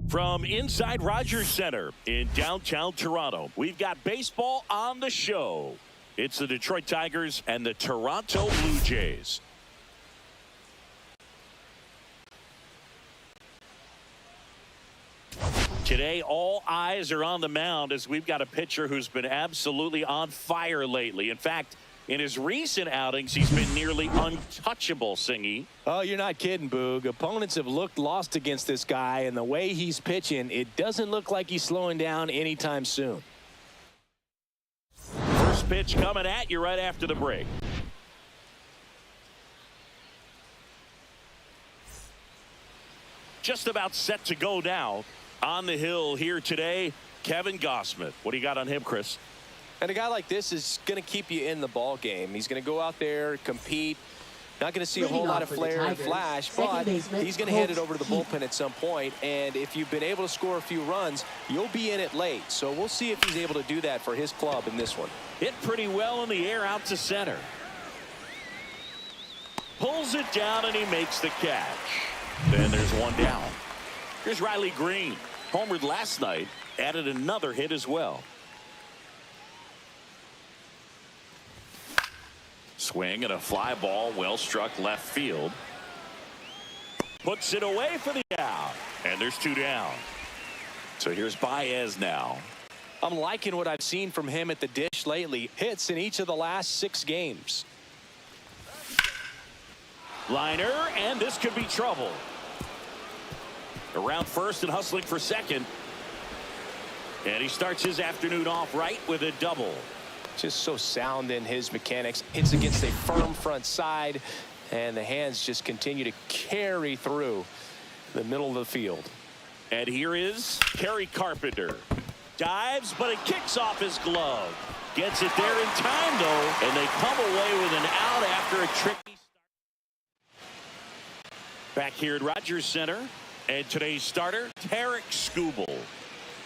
From inside Rogers Center in downtown Toronto, we've got baseball on the show. It's the Detroit Tigers and the Toronto Blue Jays. Today, all eyes are on the mound as we've got a pitcher who's been absolutely on fire lately. In fact, in his recent outings, he's been nearly untouchable, Singy. Oh, you're not kidding, Boog. Opponents have looked lost against this guy, and the way he's pitching, it doesn't look like he's slowing down anytime soon. First pitch coming at you right after the break. Just about set to go now. On the hill here today, Kevin Gausman. What do you got on him, Chris? And a guy like this is going to keep you in the ball game. He's going to go out there, compete. Not going to see a whole lot of flair and flash, but he's going to hand it over to the bullpen at some point. And if you've been able to score a few runs, you'll be in it late. So we'll see if he's able to do that for his club in this one. Hit pretty well in the air out to center. Pulls it down and he makes the catch. Then there's one down. Here's Riley Green. Homered last night. Added another hit as well. Swing and a fly ball, well struck left field. Puts it away for the out. And there's two down. So here's Baez now. I'm liking what I've seen from him at the dish lately. Hits in each of the last 6 games. Liner, and this could be trouble. Around first and hustling for second. And he starts his afternoon off right with a double. Just so sound in his mechanics. Hits against a firm front side, and the hands just continue to carry through the middle of the field. And here is Kerry Carpenter. Dives, but it kicks off his glove. Gets it there in time, though, and they come away with an out after a tricky start. Back here at Rogers Center, and today's starter, Tarik Skubal.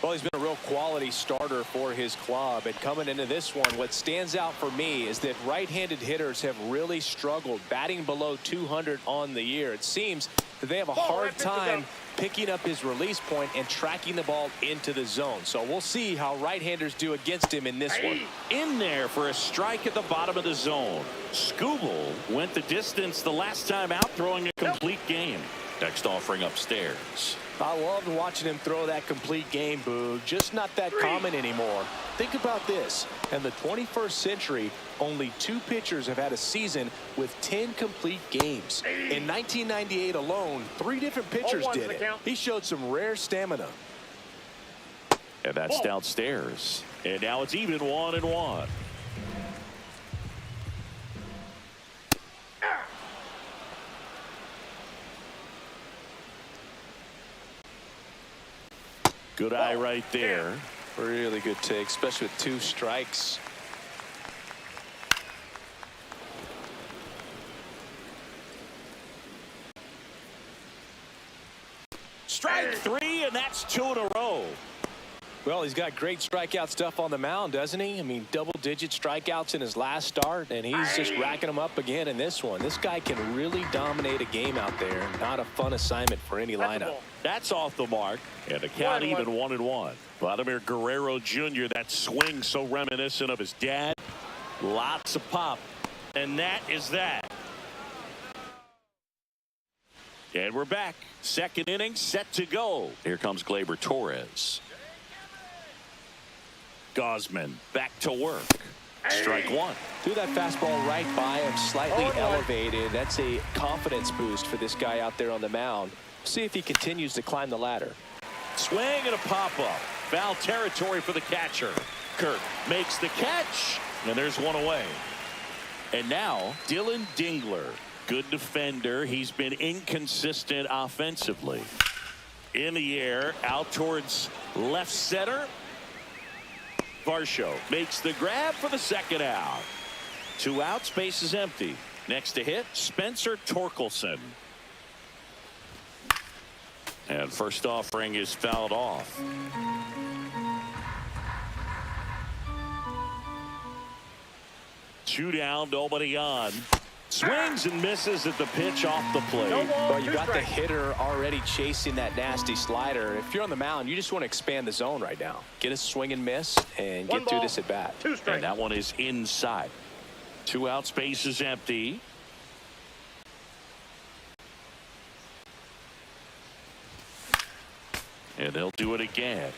Well, he's been a real quality starter for his club. And coming into this one, what stands out for me is that right-handed hitters have really struggled batting below 200 on the year. It seems that they have a hard time picking up his release point and tracking the ball into the zone. So we'll see how right-handers do against him in this one. In there for a strike at the bottom of the zone. Skubal went the distance the last time out, throwing a complete game. Next offering upstairs. I loved watching him throw that complete game, Boog. Just not that common anymore. Think about this. In the 21st century, only 2 pitchers have had a season with 10 complete games. In 1998 alone, 3 different pitchers did it. He showed some rare stamina. And that's downstairs. And now it's even 1-1. Good eye right there. Really good take, especially with 2 strikes. Strike 3, and that's 2 in a row. Well, he's got great strikeout stuff on the mound, doesn't he? I mean, double-digit strikeouts in his last start, and he's just racking them up again in this one. This guy can really dominate a game out there. Not a fun assignment for any lineup. That's off the mark, and the count even 1-1. Vladimir Guerrero Jr., that swing so reminiscent of his dad. Lots of pop, and that is that. And we're back. Second inning set to go. Here comes Gleyber Torres. Gausman back to work. Strike 1. Threw that fastball right by him, slightly elevated. That's a confidence boost for this guy out there on the mound. See if he continues to climb the ladder. Swing and a pop-up. Foul territory for the catcher. Kirk makes the catch, and there's one away. And now Dillon Dingler. Good defender. He's been inconsistent offensively. In the air, out towards left center. Varsho makes the grab for the second out. 2 outs, base is empty. Next to hit, Spencer Torkelson. And first offering is fouled off. Two down, nobody on. Swings and misses at the pitch off the plate. Well, you got the hitter already chasing that nasty slider. If you're on the mound, you just want to expand the zone right now. Get a swing and miss and get through this at bat. And that one is inside. 2 outs, base is empty. And they'll do it again.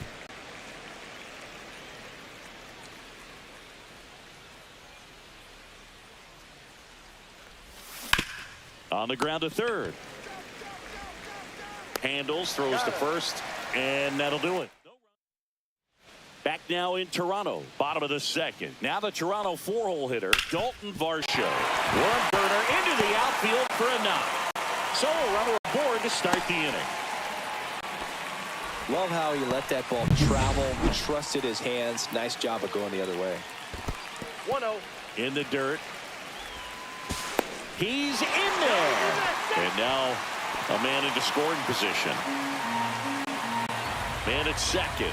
On the ground to third. Handles, throws to first, and that'll do it. Back now in Toronto, bottom of the second. Now the Toronto 4-hole hitter, Dalton Varsho. Worm burner into the outfield for a knock. So a runner aboard to start the inning. Love how he let that ball travel, trusted his hands. Nice job of going the other way. 1-0. In the dirt. He's in there. And now a man into scoring position. Man at second.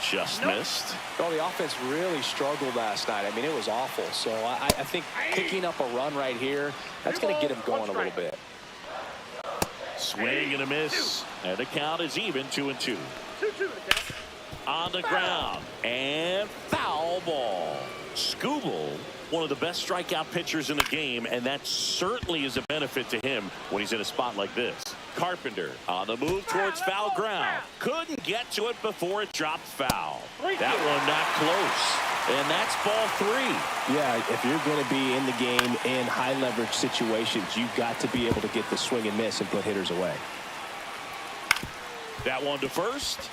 Just missed. Well, the offense really struggled last night. I mean, it was awful. So I think picking up a run right here, that's going to get him going a little bit. Swing and a miss. And the count is even, 2-2. On the ground. And foul ball. Skubal, one of the best strikeout pitchers in the game, and that certainly is a benefit to him when he's in a spot like this. Carpenter on the move towards foul ground. Couldn't get to it before it dropped foul. That one not close. And that's ball 3. Yeah, if you're going to be in the game in high leverage situations, you've got to be able to get the swing and miss and put hitters away. That one to first.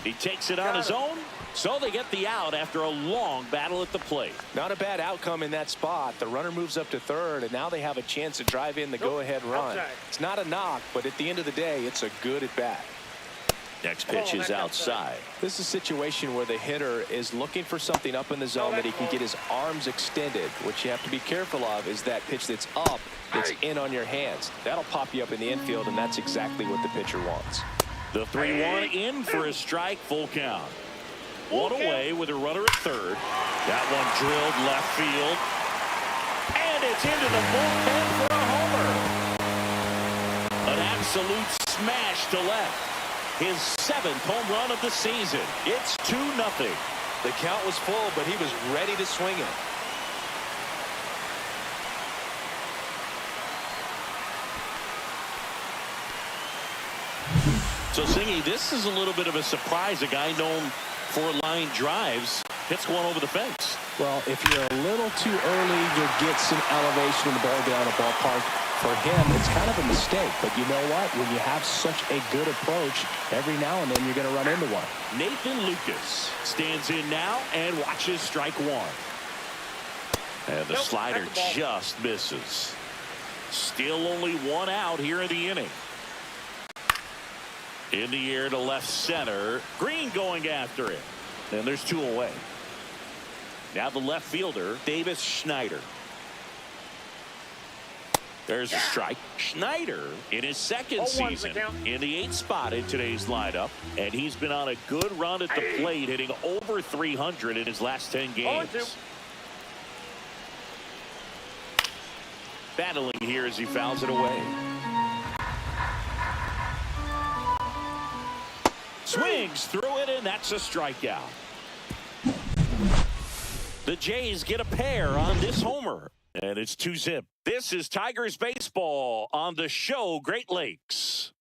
He takes it on his own. So they get the out after a long battle at the plate. Not a bad outcome in that spot. The runner moves up to third, and now they have a chance to drive in the go-ahead run. It's not a knock, but at the end of the day, it's a good at bat. Next pitch is outside. This is a situation where the hitter is looking for something up in the zone that he can get his arms extended. What you have to be careful of is that pitch that's up, that's in on your hands. That'll pop you up in the infield, and that's exactly what the pitcher wants. The 3-1 in for a strike, full count. One away with a runner at third. That one drilled left field. And it's into the bullpen for a homer. An absolute smash to left. His 7th home run of the season. It's 2-0. The count was full, but he was ready to swing it. So, Singy, this is a little bit of a surprise. A guy known for line drives hits one over the fence. Well, if you're a little too early, you'll get some elevation in the ball down the ballpark. For him, it's kind of a mistake. But you know what? When you have such a good approach, every now and then you're going to run into one. Nathan Lucas stands in now and watches strike one. And the slider just misses. Still only 1 out here in the inning. In the air to left center. Green going after it. And there's 2 away. Now the left fielder, Davis Schneider. There's a strike. Schneider in his 2nd season in the 8th spot in today's lineup. And he's been on a good run at the plate, hitting over 300 in his last 10 games. Battling here as he fouls it away. Swings through it, and that's a strikeout. The Jays get a pair on this homer, and it's 2-0. This is Tigers baseball on the show Great Lakes.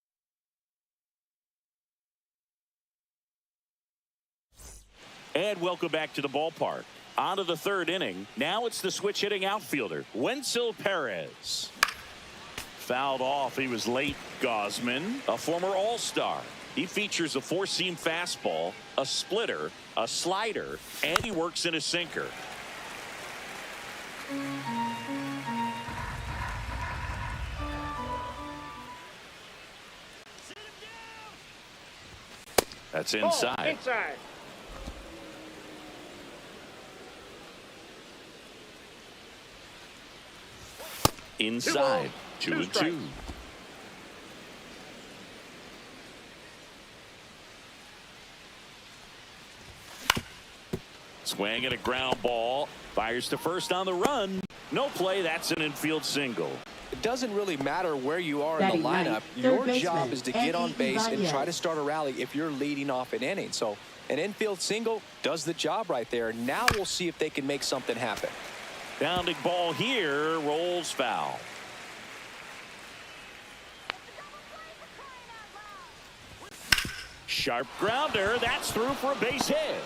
And welcome back to the ballpark. On to the 3rd inning. Now it's the switch hitting outfielder, Wenceel Perez. Fouled off. He was late. Gosman, a former All-Star. He features a 4-seam fastball, a splitter, a slider, and he works in a sinker. That's inside. Inside. 2-2. Swing and a ground ball. Fires to first on the run. No play. That's an infield single. It doesn't really matter where you are in the lineup. Your job is to get on base and try to start a rally if you're leading off an inning. So an infield single does the job right there. Now we'll see if they can make something happen. Bounding ball here. Rolls foul. Sharp grounder. That's through for a base hit.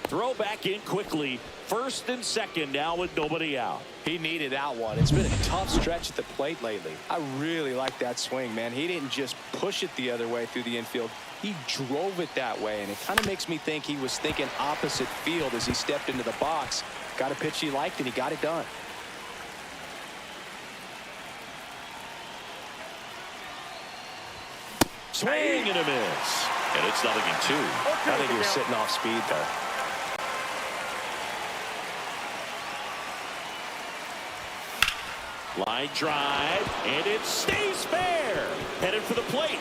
Throw back in quickly. First and second now with nobody out. He needed that one. It's been a tough stretch at the plate lately. I really like that swing, man. He didn't just push it the other way through the infield. He drove it that way, and it kind of makes me think he was thinking opposite field as he stepped into the box. Got a pitch he liked, and he got it done. Swing and a miss. And it's 0-2. I think he was sitting off speed there. Line drive, and it stays fair. Headed for the plate.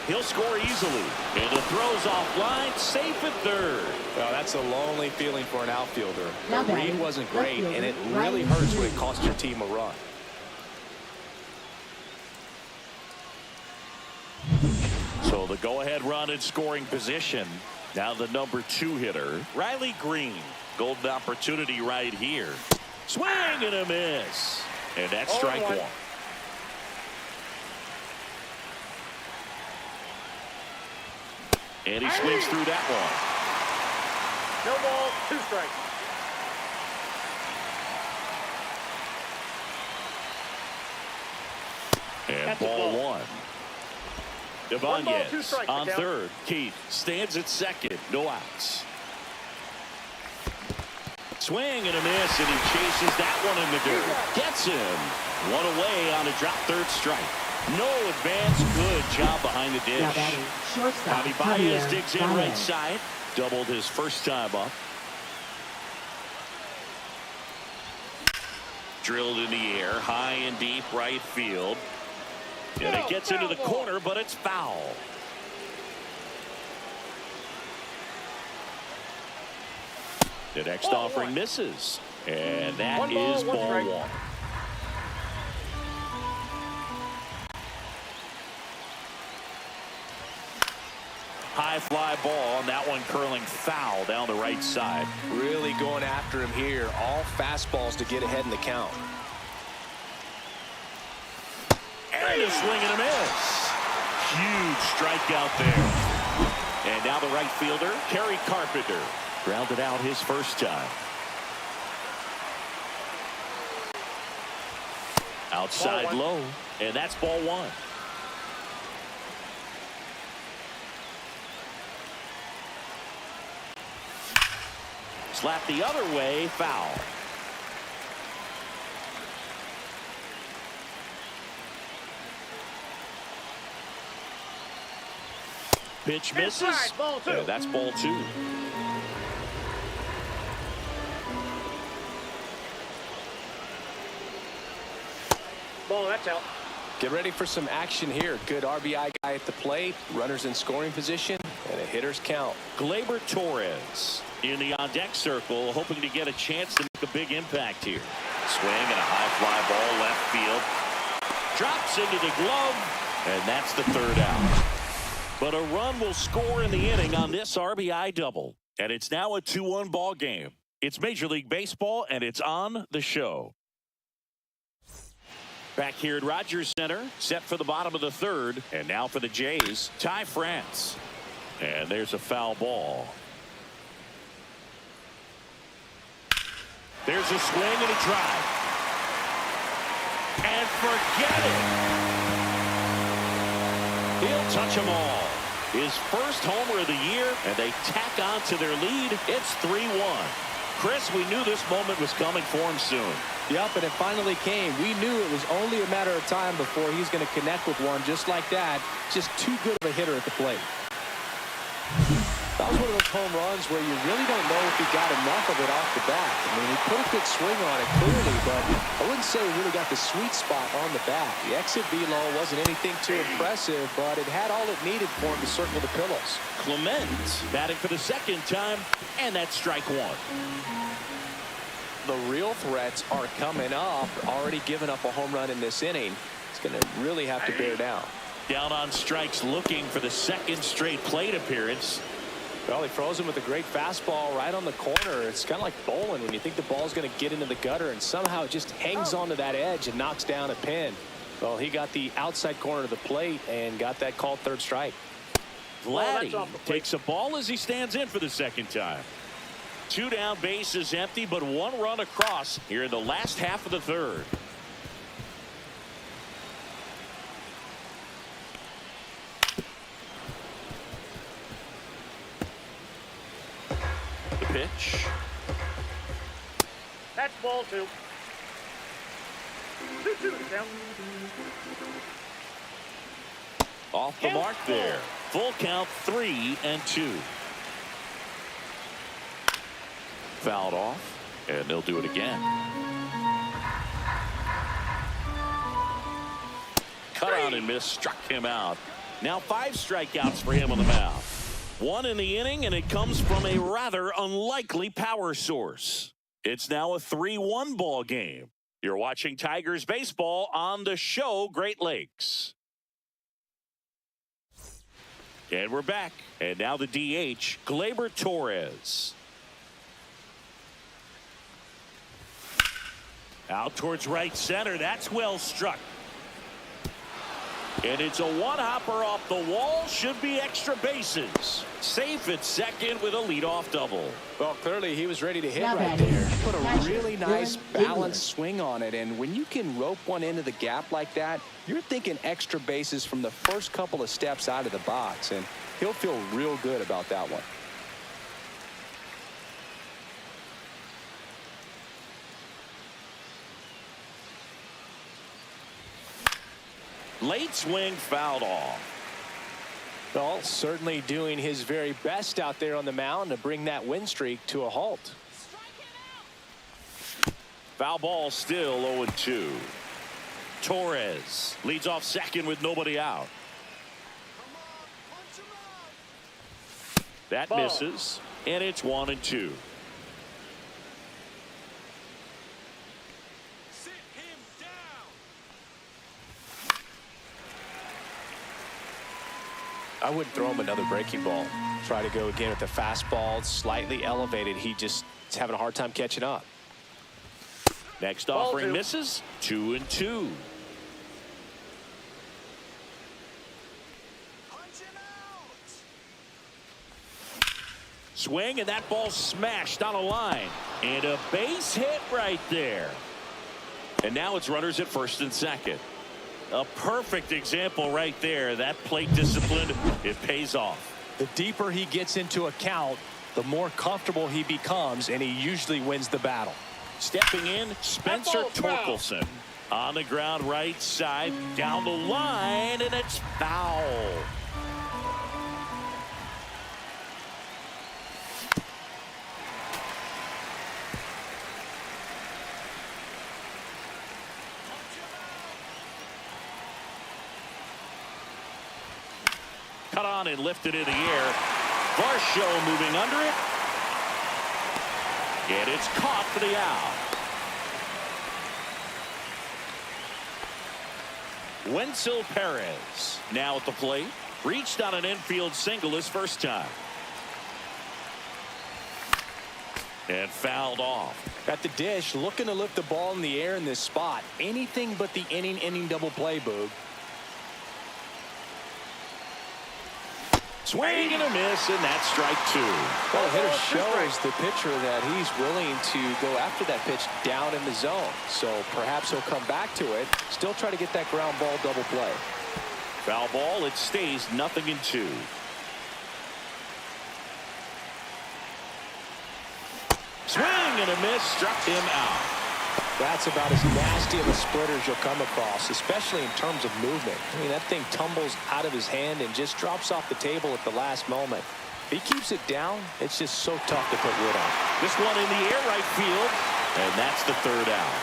He'll score easily. And the throw's offline, safe at third. Well, that's a lonely feeling for an outfielder. The read wasn't great, and it really hurts when it costs your team a run. So the go-ahead run in scoring position. Now the number 2 hitter, Riley Green. Golden opportunity right here. Swing and a miss. And that's strike one. And he swings through that one. No ball, 2 strikes. And That's ball 1. One ball, 2 Ibanez strikes, on the count. third. Keith stands at second. No outs. Swing and a miss, and he chases that one in the dirt. Gets him. One away on a drop third strike. No advance. Good job behind the dish. Javi Baez digs in right side. Doubled his first time up. Drilled in the air. High and deep right field. And it gets into the corner, but it's foul. The next offering misses. And that is ball 1. High fly ball, and that one curling foul down the right side. Really going after him here. All fastballs to get ahead in the count. And a swing and a miss. Huge strikeout there. And now the right fielder, Kerry Carpenter. Grounded out his first time. Outside low, and that's ball 1. Slap the other way, foul. Pitch misses. Inside, ball 2. And that's ball 2. Ball, that's out. Get ready for some action here. Good RBI guy at the plate. Runners in scoring position. And a hitter's count. Gleyber Torres in the on-deck circle, hoping to get a chance to make a big impact here. Swing and a high fly ball left field. Drops into the glove, and that's the third out. But a run will score in the inning on this RBI double. And it's now a 2-1 ball game. It's Major League Baseball, and it's on the show. Back here at Rogers Center, set for the bottom of the third. And now for the Jays, Ty France. And there's a foul ball. There's a swing and a drive. And forget it. He'll touch them all. His first homer of the year, and they tack on to their lead. It's 3-1. Chris, we knew this moment was coming for him soon. Yep, and it finally came. We knew it was only a matter of time before he's going to connect with one just like that. Just too good of a hitter at the plate. That was one of those home runs where you really don't know if he got enough of it off the bat. I mean, he put a good swing on it clearly, but I wouldn't say he really got the sweet spot on the bat. The exit velo wasn't anything too impressive, but it had all it needed for him to circle the pillows. Clement batting for the second time, and that's strike one. The real threats are coming up. Already given up a home run in this inning. It's going to really have to bear down. Down on strikes, looking for the second straight plate appearance. Well, he froze him with a great fastball right on the corner. It's kind of like bowling when you think the ball's going to get into the gutter and somehow it just hangs onto that edge and knocks down a pin. Well, he got the outside corner of the plate and got that called third strike. Vladdy takes a ball as he stands in for the second time. 2 down, bases empty, but 1 run across here in the last half of the third. The pitch. That's ball 2. 2-2 count. Off the mark there. Full count, 3-2. Fouled off, and they'll do it again. Cut out and miss, struck him out. Now 5 strikeouts for him on the mound. 1 in the inning, and it comes from a rather unlikely power source. It's now a 3-1 ball game. You're watching Tigers baseball on the show Great Lakes. And we're back. And now the DH, Gleyber Torres. Out towards right center. That's well struck. And it's a one-hopper off the wall. Should be extra bases. Safe at second with a leadoff double. Well, clearly he was ready to hit right there. Put a really nice balanced swing on it. And when you can rope one into the gap like that, you're thinking extra bases from the first couple of steps out of the box. And he'll feel real good about that one. Late swing fouled off. Well, certainly doing his very best out there on the mound to bring that win streak to a halt. Foul ball, still 0-2. Torres leads off second with nobody out. That Ball. misses, and it's 1-2. I wouldn't throw him another breaking ball. Try to go again with the fastball, slightly elevated. He just is having a hard time catching up. Next Ball offering 2. misses. 2-2. Swing, and that ball smashed on a line. And a base hit right there. And now it's runners at first and second. A perfect example right there. That plate discipline, it pays off. The deeper he gets into a count, the more comfortable he becomes, and he usually wins the battle. Stepping in, Spencer Torkelson. On the ground right side, down the line, and it's foul. Cut on and lifted in the air. Varsho moving under it. And it's caught for the out. Wenceel Perez now at the plate. Reached on an infield single his first time. And fouled off. At the dish, looking to lift the ball in the air in this spot. Anything but the inning double play, Boog. Swing and a miss, and that's strike 2. Well, the hitter shows the pitcher that he's willing to go after that pitch down in the zone. So perhaps he'll come back to it. Still try to get that ground ball double play. Foul ball. It stays 0-2. Swing and a miss. Struck him out. That's about as nasty of a splitter as you'll come across, especially in terms of movement. I mean, that thing tumbles out of his hand and just drops off the table at the last moment. If he keeps it down, it's just so tough to put wood on. This one in the air, right field, and that's the third out.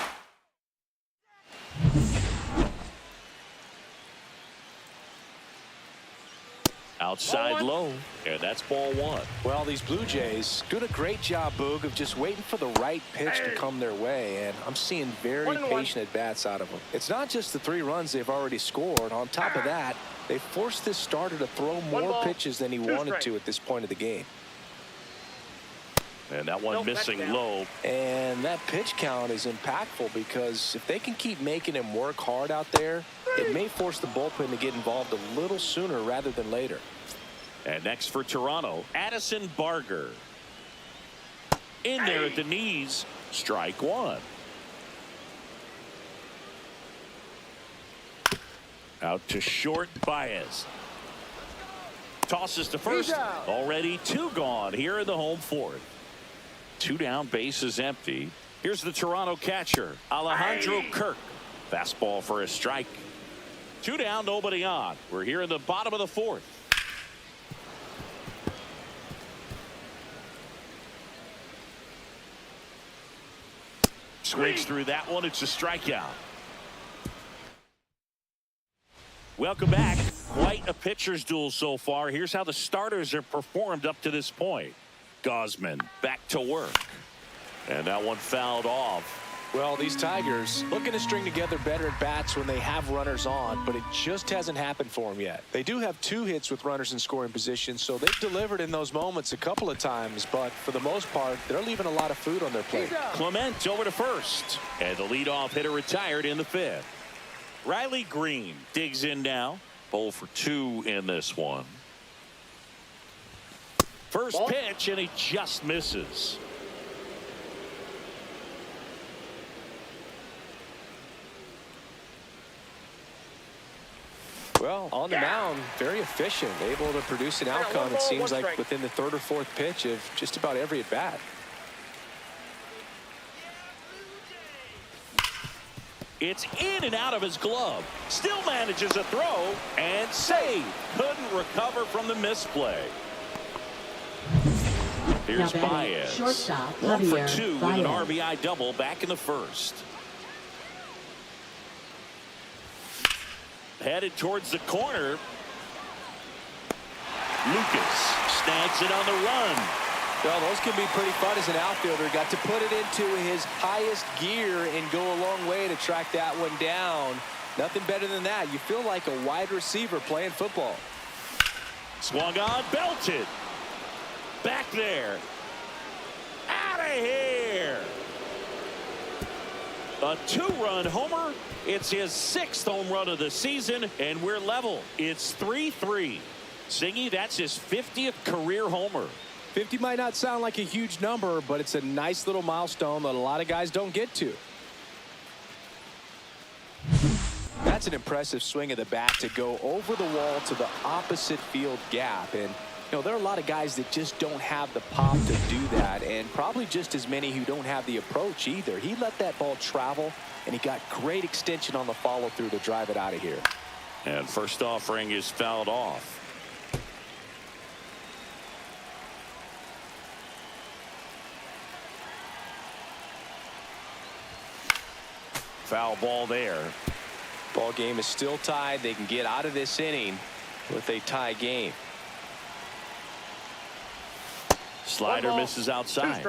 Outside low, and that's ball one. Well, these Blue Jays doing a great job, Boog, of just waiting for the right pitch to come their way, and I'm seeing very patient at-bats out of them. It's not just the 3 runs they've already scored. On top of that, they forced this starter to throw more pitches than he wanted to at this point of the game. And that one missing low. And that pitch count is impactful because if they can keep making him work hard out there, it may force the bullpen to get involved a little sooner rather than later. And next for Toronto, Addison Barger. In there at the knees, strike one. Out to short, Baez. Tosses to first. Already 2 gone here in the home fourth. 2 down, bases empty. Here's the Toronto catcher, Alejandro Kirk. Fastball for a strike. 2 down, nobody on. We're here in the bottom of the fourth. Swings through that one. It's a strikeout. Welcome back. Quite a pitcher's duel so far. Here's how the starters have performed up to this point. Gausman back to work. And that one fouled off. Well, these Tigers looking to string together better at bats when they have runners on, but it just hasn't happened for them yet. They do have 2 hits with runners in scoring position, so they've delivered in those moments a couple of times, but for the most part, they're leaving a lot of food on their plate. Clement over to first, and the leadoff hitter retired in the 5th. Riley Green digs in now. 0 for 2 in this one. First pitch, and he just misses. Well, on the mound, very efficient, able to produce an outcome, it seems like, within the 3rd or 4th pitch of just about every at-bat. It's in and out of his glove. Still manages a throw and save. Couldn't recover from the misplay. Here's Baez. Shortstop, 1 for 2 Vladimir with an Guerrero. RBI double back in the 1st. Headed towards the corner. Lucas snags it on the run. Well, those can be pretty fun as an outfielder. Got to put it into his highest gear and go a long way to track that one down. Nothing better than that. You feel like a wide receiver playing football. Swung on, belted. Back there. Out of here. A 2-run homer. It's his 6th home run of the season, and we're level. It's 3-3. Singy, that's his 50th career homer. 50 might not sound like a huge number, but it's a nice little milestone that a lot of guys don't get to. That's an impressive swing of the bat to go over the wall to the opposite field gap. And, you know, there are a lot of guys that just don't have the pop to do that, and probably just as many who don't have the approach either. He let that ball travel, and he got great extension on the follow-through to drive it out of here. And first offering is fouled off. Foul ball there. Ball game is still tied. They can get out of this inning with a tie game. Slider misses outside.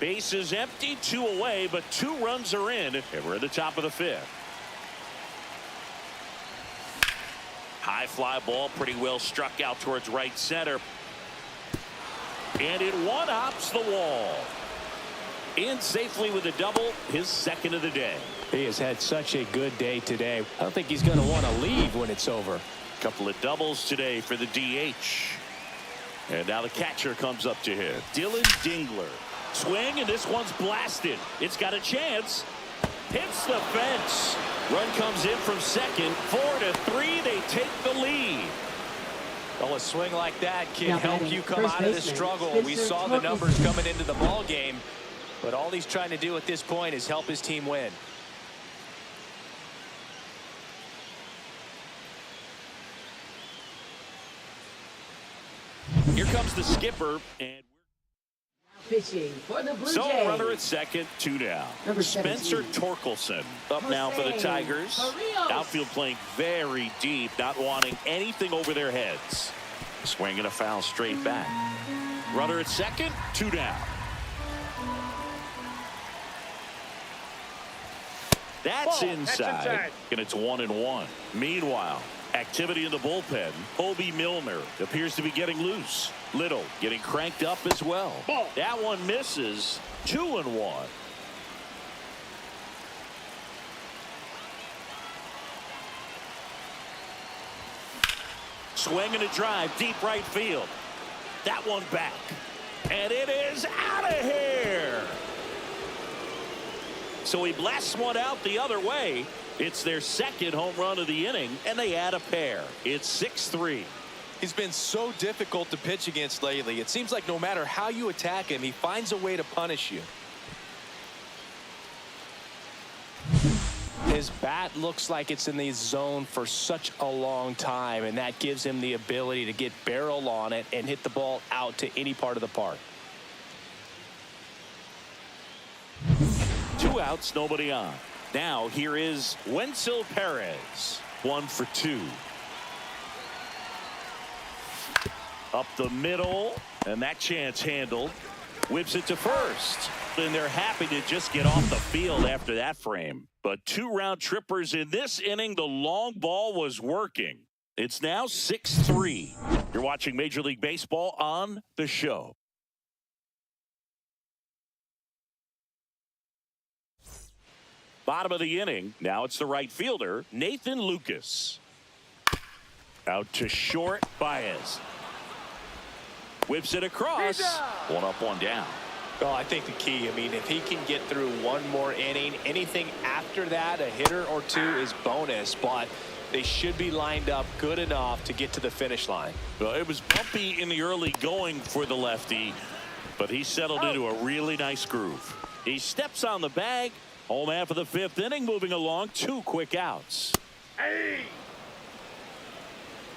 Base is empty, 2 away, but 2 runs are in, and we're at the top of the 5th. High fly ball, pretty well struck out towards right center. And it one-hops the wall. In safely with a double, his 2nd of the day. He has had such a good day today. I don't think he's going to want to leave when it's over. Couple of doubles today for the DH. And now the catcher comes up to him. Dillon Dingler. Swing, and this one's blasted. It's got a chance. Hits the fence. Run comes in from second. 4-3. They take the lead. Well, a swing like that can help you come out of the struggle. We saw the numbers coming into the ball game, but all he's trying to do at this point is help his team win. Here comes the skipper, and Pitching for the Blue so Jays. runner at second, 2 down. Number Spencer 17. Torkelson up now for the Jose Tigers. Barrios. Outfield playing very deep, not wanting anything over their heads. Swing and a foul straight back. Runner at second, 2 down. That's inside. And it's 1-1. Meanwhile, activity in the bullpen. Kobe Milner appears to be getting loose. Little getting cranked up as well. That one misses. 2-1. Swing and a drive, deep right field. That one back. And it is out of here. So he blasts one out the other way. It's their second home run of the inning, and they add a pair. It's 6-3. He's been so difficult to pitch against lately. It seems like no matter how you attack him, he finds a way to punish you. His bat looks like it's in the zone for such a long time, and that gives him the ability to get barrel on it and hit the ball out to any part of the park. 2 outs, nobody on. Now here is Wenceel Perez. 1 for 2. Up the middle, and that chance handled. Whips it to first. And they're happy to just get off the field after that frame. But 2 round trippers in this inning. The long ball was working. It's now 6-3. You're watching Major League Baseball on The Show. Bottom of the inning. Now it's the right fielder, Nathan Lucas. Out to short, Baez. Whips it across. 1 up, 1 down. Well, I think the key, I mean, if he can get through one more inning, anything after that, a hitter or 2 is bonus, but they should be lined up good enough to get to the finish line. Well, it was bumpy in the early going for the lefty, but he settled into a really nice groove. He steps on the bag. Home half of the 5th inning, moving along. 2 quick outs. Hey!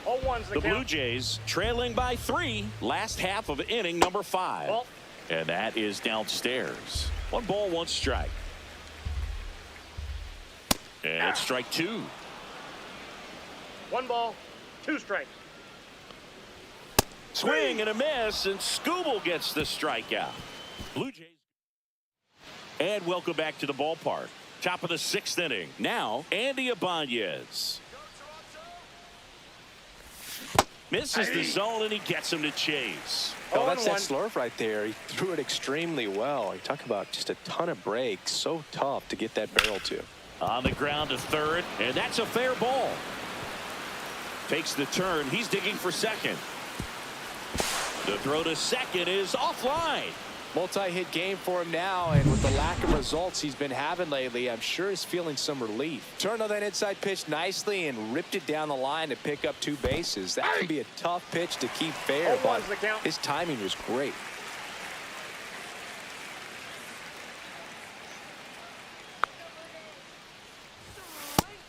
0-1's The Blue Jays trailing by 3. Last half of inning number 5. Ball. And that is downstairs. 1 ball, 1 strike. And it's strike 2. 1 ball, 2 strikes. Swing and a miss, and Skubal gets the strikeout. Blue Jays. And welcome back to the ballpark. Top of the 6th inning. Now, Andy Ibanez. Misses the zone, and he gets him to chase. Oh, that's that slurve right there. He threw it extremely well. You talk about just a ton of breaks. So tough to get that barrel to. On the ground to third, and that's a fair ball. Takes the turn. He's digging for second. The throw to second is offline. Multi-hit game for him now, and with the lack of results he's been having lately, I'm sure he's feeling some relief. Turned on that inside pitch nicely and ripped it down the line to pick up 2 bases. That can be a tough pitch to keep fair, but his timing was great.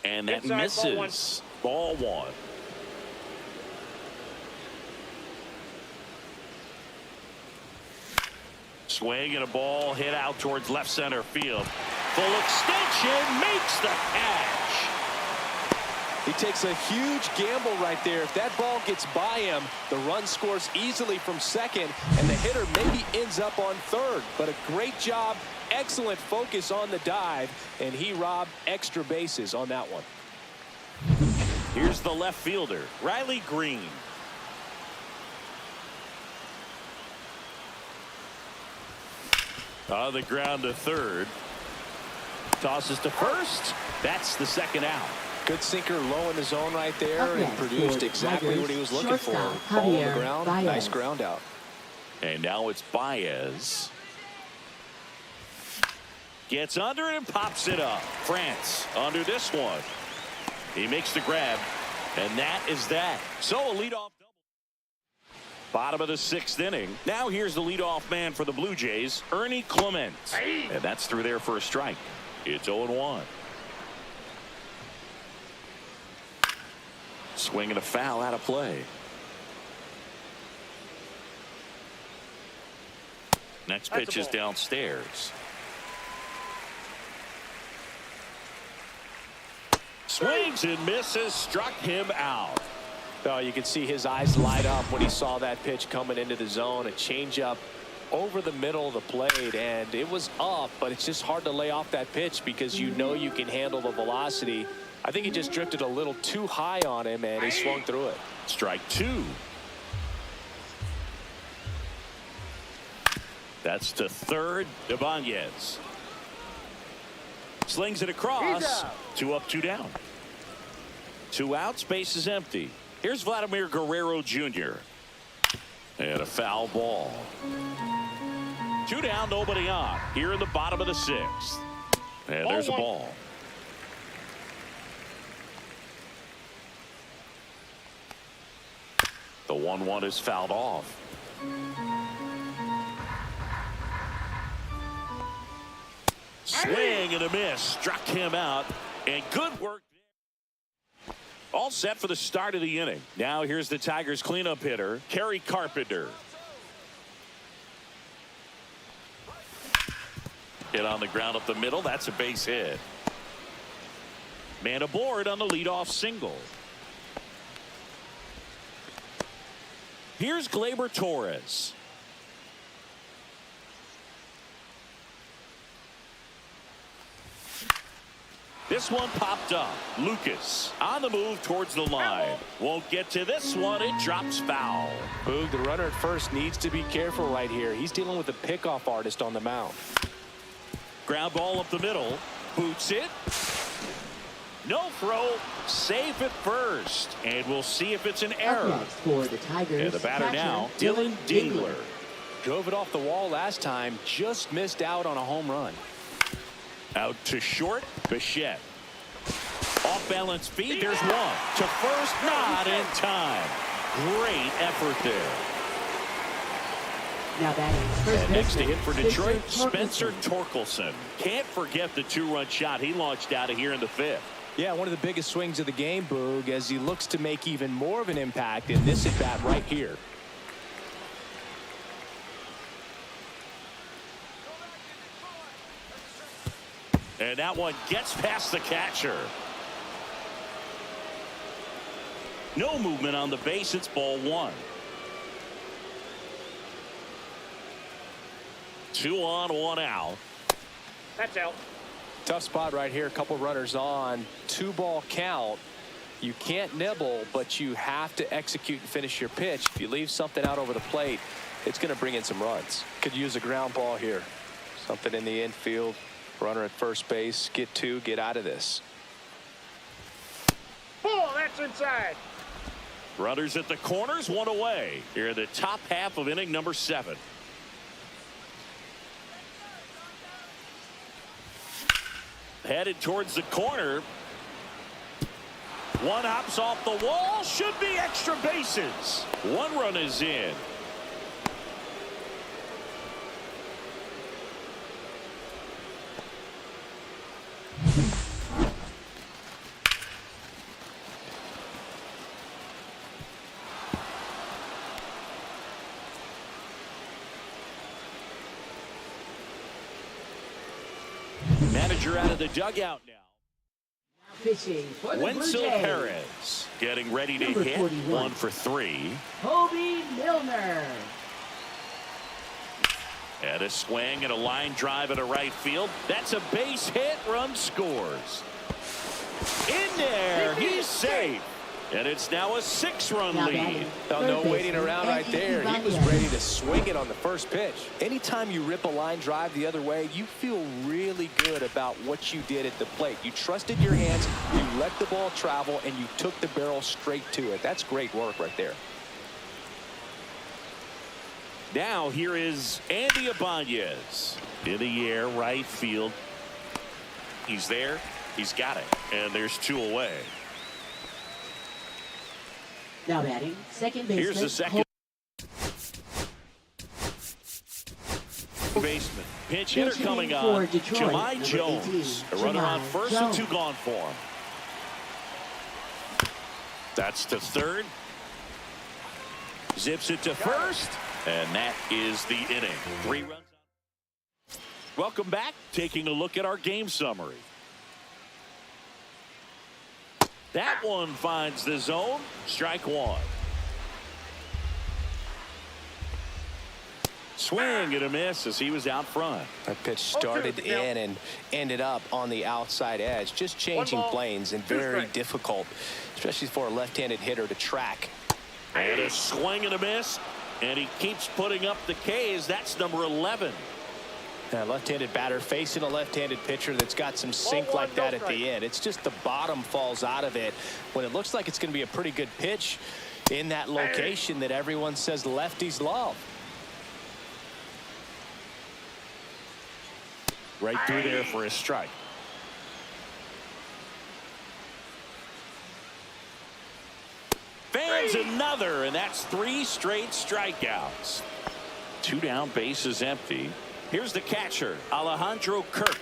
And that misses. Ball 1. Swing and a ball hit out towards left center field. Full extension, makes the catch. He takes a huge gamble right there. If that ball gets by him, the run scores easily from second, and the hitter maybe ends up on third. But a great job, excellent focus on the dive, and he robbed extra bases on that one. Here's the left fielder, Riley Green. On the ground to third. Tosses to first. That's the 2nd out. Good sinker low in the zone right there, and produced exactly what he was looking for. Ball on the ground, nice ground out. And now it's Baez. Gets under it and pops it up. France under this one. He makes the grab, and that is that. So a leadoff double. Bottom of the 6th inning. Now here's the leadoff man for the Blue Jays, Ernie Clement. And that's through there for a strike. It's 0-1. Swing and a foul out of play. Next That's pitch a is ball. downstairs. Swings and misses, struck him out. Oh, you can see his eyes light up when he saw that pitch coming into the zone. A changeup over the middle of the plate, and it was up, but it's just hard to lay off that pitch because you know you can handle the velocity. I think he just drifted a little too high on him, and he swung through it. Strike two. That's to third. Ibanez slings it across. 2 up, 2 down. 2 outs, base is empty. Here's Vladimir Guerrero Jr. And a foul ball. 2 down, nobody on. Here in the bottom of the 6th. And there's a ball. The 1-1 is fouled off. Swing and a miss. Struck him out. And good work. All set for the start of the inning. Now here's the Tigers cleanup hitter, Kerry Carpenter. Hit on the ground up the middle. That's a base hit. Man aboard on the leadoff single. Here's Gleyber Torres. This one popped up. Lucas on the move towards the line. Won't get to this one. It drops foul. Boog, the runner at first needs to be careful right here. He's dealing with a pickoff artist on the mound. Ground ball up the middle. Boots it. No throw. Safe at first. And we'll see if it's an error. Up next for the Tigers, And the batter catcher, now, Dillon Dingler. Drove it off the wall last time. Just missed out on a home run. Out to short. Bichette. Off balance feed. There's one. To first. Not in time. Great effort there. Now batting first And next to baseman, hit for Detroit, Spencer Spencer Torkelson. Can't forget the 2-run shot he launched out of here in the 5th. Yeah, one of the biggest swings of the game, Boog, as he looks to make even more of an impact in this at-bat right here. And that one gets past the catcher. No movement on the base. It's ball 1. 2 on, 1 out. That's out. Tough spot right here. A couple runners on. 2-ball count. You can't nibble, but you have to execute and finish your pitch. If you leave something out over the plate, it's going to bring in some runs. Could use a ground ball here. Something in the infield. Runner at first base. Get 2. Get out of this. Ball, that's inside. Runners at the corners, 1 away. Here in the top half of inning number 7. Headed towards the corner. 1 hops off the wall. Should be extra bases. 1 run is in. Manager out of the dugout now. pitching for the Blue Wenceel Jays, Perez getting ready to Number hit. 41. 1 for 3. Kobe Milner. And a swing and a line drive into right field. That's a base hit. Run scores. In there. He's safe. And it's now a 6-run Now lead. batting, No third waiting baseman, around right Anthony there. He was Ibanez. ready to swing it on the first pitch. Anytime you rip a line drive the other way, you feel really good about what you did at the plate. You trusted your hands, you let the ball travel, and you took the barrel straight to it. That's great work right there. Now here is Andy Ibanez in the air, right field. He's there. He's got it. And there's 2 away. Now batting, second baseman. Here's the second baseman. Pinch hitter Pitching coming for on. Detroit, Jahmai number Jones. 18, A runner on Jahmai first Jones. and 2 gone for him. That's to third. Zips it to first. And that is the inning. 3 runs. Welcome back. Taking a look at our game summary. That one finds the zone. Strike one. Swing and a miss as he was out front. That pitch started in and ended up on the outside edge. Just changing planes and very difficult, especially for a left-handed hitter to track. And a swing and a miss. And he keeps putting up the Ks. That's number 11. A left-handed batter facing a left-handed pitcher that's got some sink like that at the end. It's just the bottom falls out of it when it looks like it's going to be a pretty good pitch in that location that everyone says lefties love. Right through there for a strike. Fans another, and that's 3 straight strikeouts. 2 down, bases empty. Here's the catcher, Alejandro Kirk.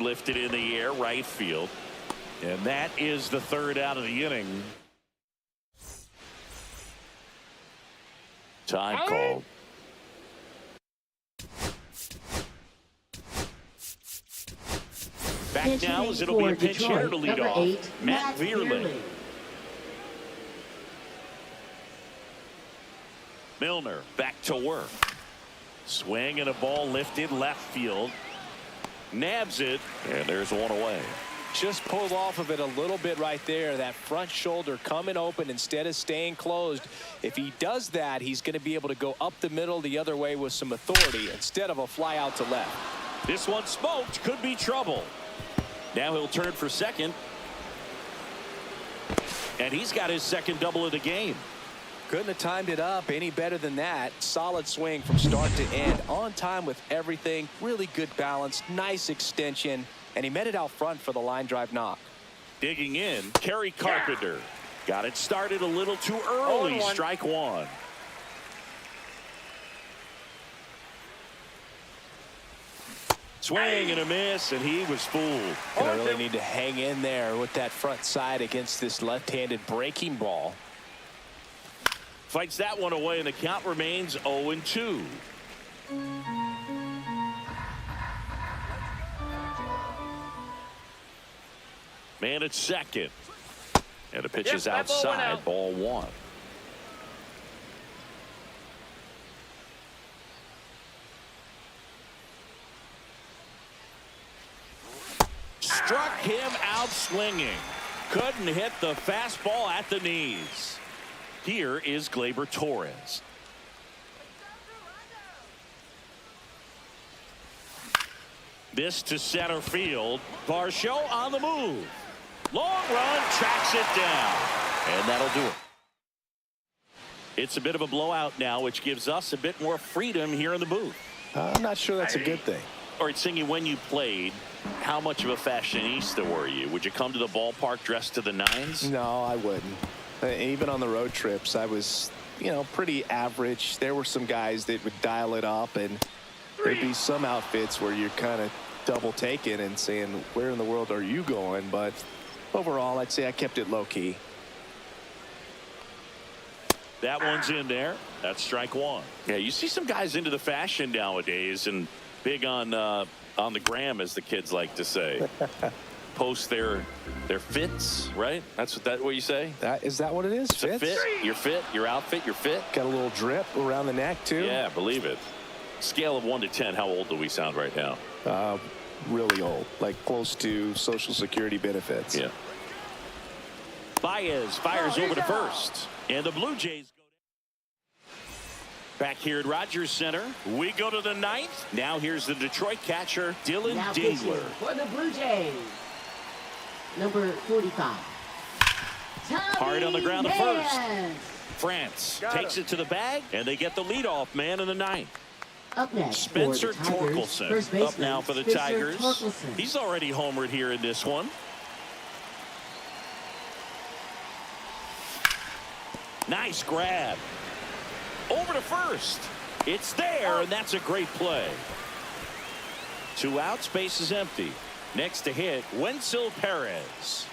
Lifted in the air, right field. And that is the 3rd out of the inning. Time called. Back now as it'll be a pinch hitter to lead off. 8, Matt Vierling. Milner back to work. Swing and a ball lifted left field. Nabs it, and there's one away. Just pulled off of it a little bit right there. That front shoulder coming open instead of staying closed. If he does that, he's going to be able to go up the middle the other way with some authority instead of a fly out to left. This one smoked, could be trouble. Now he'll turn for second. And he's got his 2nd double of the game. Couldn't have timed it up any better than that. Solid swing from start to end. On time with everything. Really good balance. Nice extension. And he met it out front for the line drive knock. Digging in, Kerry Carpenter. Got it started a little too early. Strike one. Swing and a miss, and he was fooled. Gonna really need to hang in there with that front side against this left-handed breaking ball. Fights that one away, and the count remains 0-2. Man at second. And the pitch is outside. Ball 1. Struck him out swinging. Couldn't hit the fastball at the knees. Here is Gleyber Torres. This to center field. Varsho on the move. Long run, tracks it down. And that'll do it. It's a bit of a blowout now, which gives us a bit more freedom here in the booth. I'm not sure that's a good thing. All right, Singy, when you played, how much of a fashionista were you? Would you come to the ballpark dressed to the nines? No, I wouldn't. Even on the road trips, I was, pretty average. There were some guys that would dial it up, and there'd be some outfits where you're kind of double taking and saying, where in the world are you going? But overall, I'd say I kept it low key. That one's in there. That's strike one. Yeah, you see some guys into the fashion nowadays and big on the gram, as the kids like to say. Post their fits, right? That's what you say? Is that what it is? It's a fit. Your fit, your outfit, your fit. Got a little drip around the neck too. Yeah, believe it. Scale of 1 to 10, how old do we sound right now? Really old, like close to Social Security benefits. Yeah. Baez fires over to first, and the Blue Jays go down. Back here at Rogers Center, we go to the 9th. Now here's the Detroit catcher, Dillon Dingler. For the Blue Jays, number 45. Hard on the ground to first. France takes it to the bag, and they get the leadoff man in the 9th. Up next, Spencer for the Tigers, Torkelson up now for the Spencer Tigers. Torkelson. He's already homered here in this one. Nice grab. Over to first. It's there, and that's a great play. 2 outs, base is empty. Next to hit, Wenceel Perez.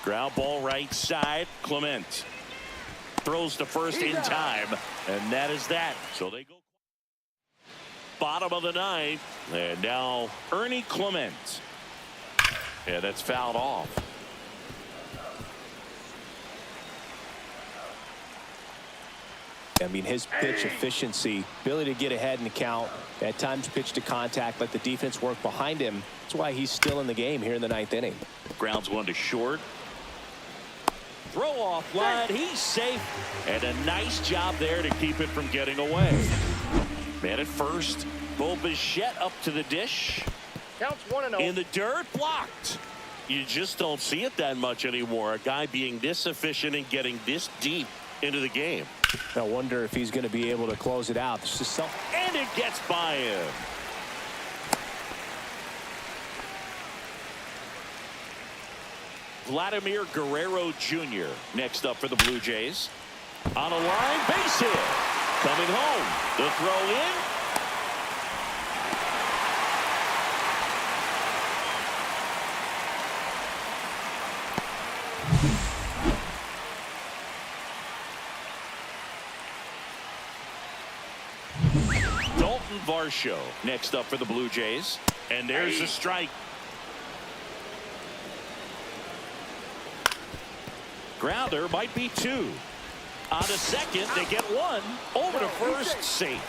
Ground ball right side, Clement. throws to first in time, and that is that. So they go bottom of the ninth, and now Ernie Clement. Yeah, that's fouled off. I mean, his pitch efficiency, ability to get ahead in the count, at times pitch to contact, let the defense work behind him. That's why he's still in the game here in the ninth inning. Grounds one to short. Throw off line. He's safe. And a nice job there to keep it from getting away. Man at first. Bo Bichette up to the dish. Counts 1-0. In the dirt, blocked. You just don't see it that much anymore. A guy being this efficient and getting this deep into the game. I wonder if he's going to be able to close it out. This is and it gets by him. Vladimir Guerrero Jr. next up for the Blue Jays. On a line, base hit. Coming home. The throw in. Varsho next up for the Blue Jays, and there's a strike. Grounder might be two. On to second, they get one. Over to first, safe.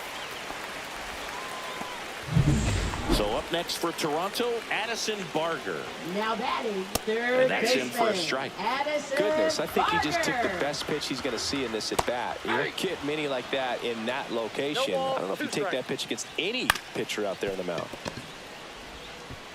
So up next for Toronto, Addison Barger. Now batting third and that's baseman, in for a strike. Addison Goodness, I think he just took the Barger. best pitch he's going to see in this at bat. You don't get many like that in that location. I don't know if you take that pitch against any pitcher out there in the mound.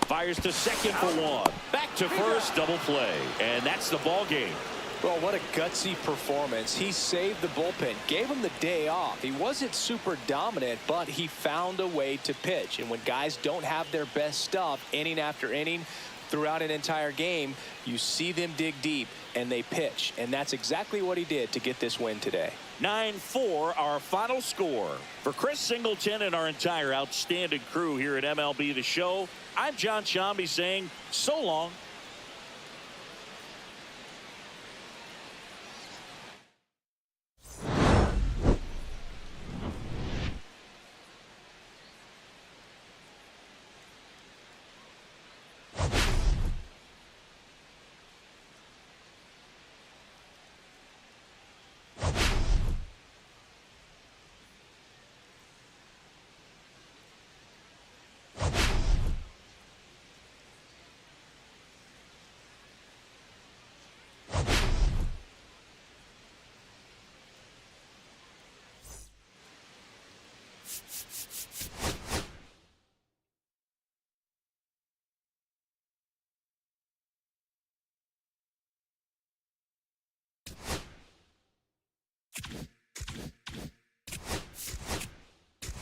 Fires to second for one. Back to first, double play, and that's the ball game. Well, what a gutsy performance. He saved the bullpen, gave him the day off. He wasn't super dominant, but he found a way to pitch. And when guys don't have their best stuff inning after inning throughout an entire game, you see them dig deep and they pitch. And that's exactly what he did to get this win today. 9-4 our final score. For Chris Singleton and our entire outstanding crew here at MLB The Show, I'm John Shambi saying so long.